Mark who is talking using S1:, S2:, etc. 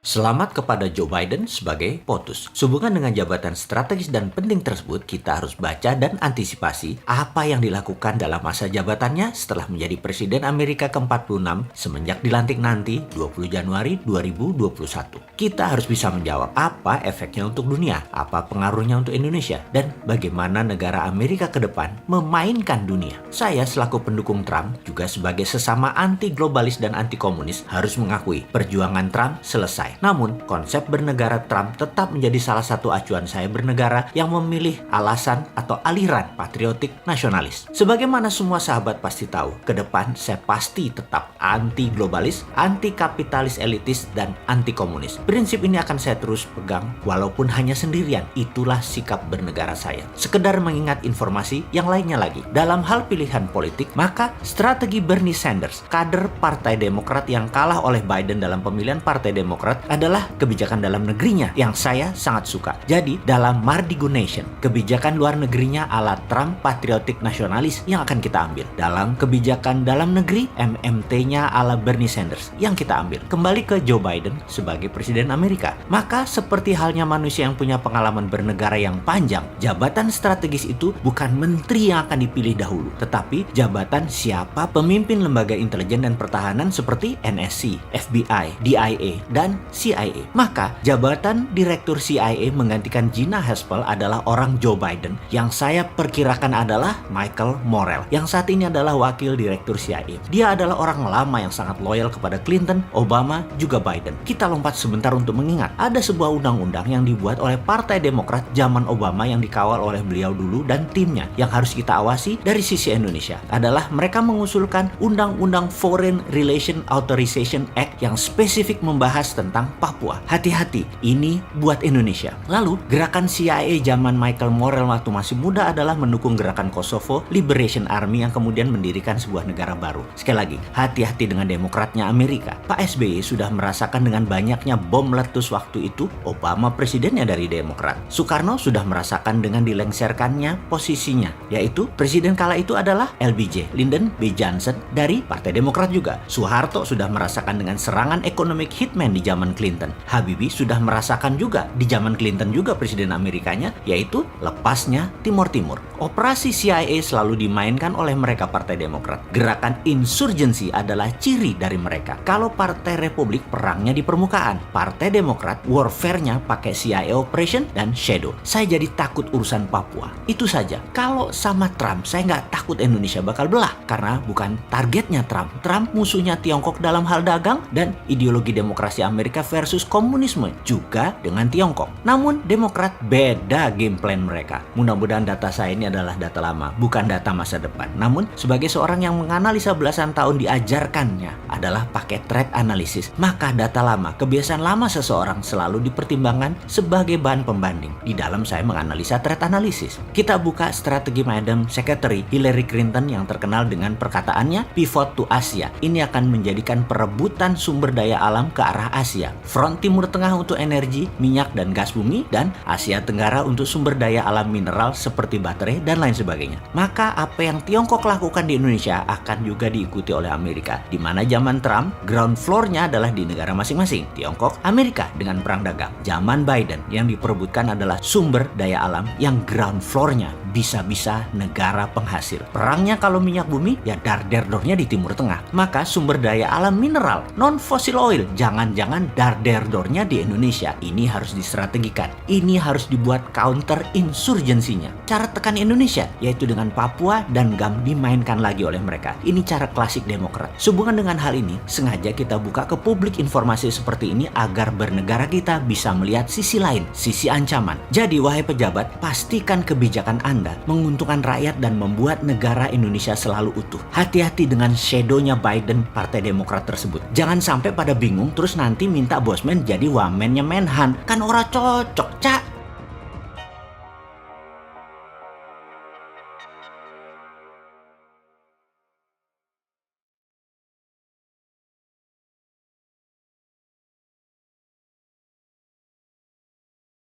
S1: Selamat kepada Joe Biden sebagai POTUS. Sehubungan dengan jabatan strategis dan penting tersebut, kita harus baca dan antisipasi apa yang dilakukan dalam masa jabatannya setelah menjadi Presiden Amerika ke-46 semenjak dilantik nanti 20 Januari 2021. Kita harus bisa menjawab apa efeknya untuk dunia, apa pengaruhnya untuk Indonesia, dan bagaimana negara Amerika ke depan memainkan dunia. Saya selaku pendukung Trump, juga sebagai sesama anti-globalis dan anti-komunis, harus mengakui perjuangan Trump selesai. Namun, konsep bernegara Trump tetap menjadi salah satu acuan saya bernegara yang memilih alasan atau aliran patriotik nasionalis. Sebagaimana semua sahabat pasti tahu, ke depan saya pasti tetap anti-globalis, anti-kapitalis elitis, dan anti-komunis. Prinsip ini akan saya terus pegang walaupun hanya sendirian. Itulah sikap bernegara saya. Sekedar mengingat informasi yang lainnya lagi. Dalam hal pilihan politik, maka strategi Bernie Sanders, kader Partai Demokrat yang kalah oleh Biden dalam pemilihan Partai Demokrat, adalah kebijakan dalam negerinya yang saya sangat suka. Jadi, dalam Mardigo Nation, kebijakan luar negerinya ala Trump patriotik nasionalis yang akan kita ambil. Dalam kebijakan dalam negeri, MMT-nya ala Bernie Sanders yang kita ambil. Kembali ke Joe Biden sebagai Presiden Amerika. Maka, seperti halnya manusia yang punya pengalaman bernegara yang panjang, jabatan strategis itu bukan menteri yang akan dipilih dahulu, tetapi jabatan siapa pemimpin lembaga intelijen dan pertahanan seperti NSC, FBI, DIA, dan CIA. Maka jabatan Direktur CIA menggantikan Gina Haspel adalah orang Joe Biden yang saya perkirakan adalah Michael Morell yang saat ini adalah Wakil Direktur CIA. Dia adalah orang lama yang sangat loyal kepada Clinton, Obama, juga Biden. Kita lompat sebentar untuk mengingat ada sebuah undang-undang yang dibuat oleh Partai Demokrat zaman Obama yang dikawal oleh beliau dulu dan timnya yang harus kita awasi dari sisi Indonesia adalah mereka mengusulkan Undang-Undang Foreign Relation Authorization Act yang spesifik membahas tentang Papua. Hati-hati, ini buat Indonesia. Lalu, gerakan CIA zaman Michael Morell waktu masih muda adalah mendukung gerakan Kosovo Liberation Army yang kemudian mendirikan sebuah negara baru. Sekali lagi, hati-hati dengan demokratnya Amerika. Pak SBY sudah merasakan dengan banyaknya bom meletus waktu itu, Obama presidennya dari Demokrat. Soekarno sudah merasakan dengan dilengserkannya posisinya, yaitu presiden kala itu adalah LBJ, Lyndon B. Johnson dari Partai Demokrat juga. Soeharto sudah merasakan dengan serangan ekonomi hitman di zaman Clinton. Habibie sudah merasakan juga di zaman Clinton juga presiden Amerikanya, yaitu lepasnya Timur Timur. Operasi CIA selalu dimainkan oleh mereka Partai Demokrat. Gerakan insurgensi adalah ciri dari mereka. Kalau Partai Republik perangnya di permukaan, Partai Demokrat warfare-nya pakai CIA operation dan shadow. Saya jadi takut urusan Papua. Itu saja. Kalau sama Trump, saya nggak takut Indonesia bakal belah karena bukan targetnya Trump. Trump musuhnya Tiongkok dalam hal dagang dan ideologi demokrasi Amerika versus komunisme juga dengan Tiongkok. Namun Demokrat beda game plan mereka. Mudah-mudahan data saya ini adalah data lama, bukan data masa depan. Namun sebagai seorang yang menganalisa belasan tahun diajarkannya adalah pakai threat analysis. Maka data lama, kebiasaan lama seseorang selalu dipertimbangkan sebagai bahan pembanding di dalam saya menganalisa threat analysis. Kita buka strategi Madam Secretary Hillary Clinton yang terkenal dengan perkataannya pivot to Asia. Ini akan menjadikan perebutan sumber daya alam ke arah Asia. Front Timur Tengah untuk energi, minyak dan gas bumi, dan Asia Tenggara untuk sumber daya alam mineral seperti baterai dan lain sebagainya. Maka apa yang Tiongkok lakukan di Indonesia akan juga diikuti oleh Amerika. Di mana zaman Trump, ground floor-nya adalah di negara masing-masing. Tiongkok, Amerika dengan perang dagang. Zaman Biden yang diperebutkan adalah sumber daya alam yang ground floor-nya bisa-bisa negara penghasil. Perangnya kalau minyak bumi, ya dar-der-dornya di Timur Tengah. Maka sumber daya alam mineral, non-fossil oil, jangan-jangan dar-der-dornya di Indonesia. Ini harus distrategikan. Ini harus dibuat counter insurgensinya. Cara tekan Indonesia, yaitu dengan Papua dan GAM dimainkan lagi oleh mereka. Ini cara klasik Demokrat. Sehubungan dengan hal ini, sengaja kita buka ke publik informasi seperti ini agar bernegara kita bisa melihat sisi lain, sisi ancaman. Jadi, wahai pejabat, pastikan kebijakan Anda menguntungkan rakyat dan membuat negara Indonesia selalu utuh. Hati-hati dengan shadow-nya Biden Partai Demokrat tersebut. Jangan sampai pada bingung terus nanti minta Bosman jadi wamennya Menhan. Kan ora cocok, Cak.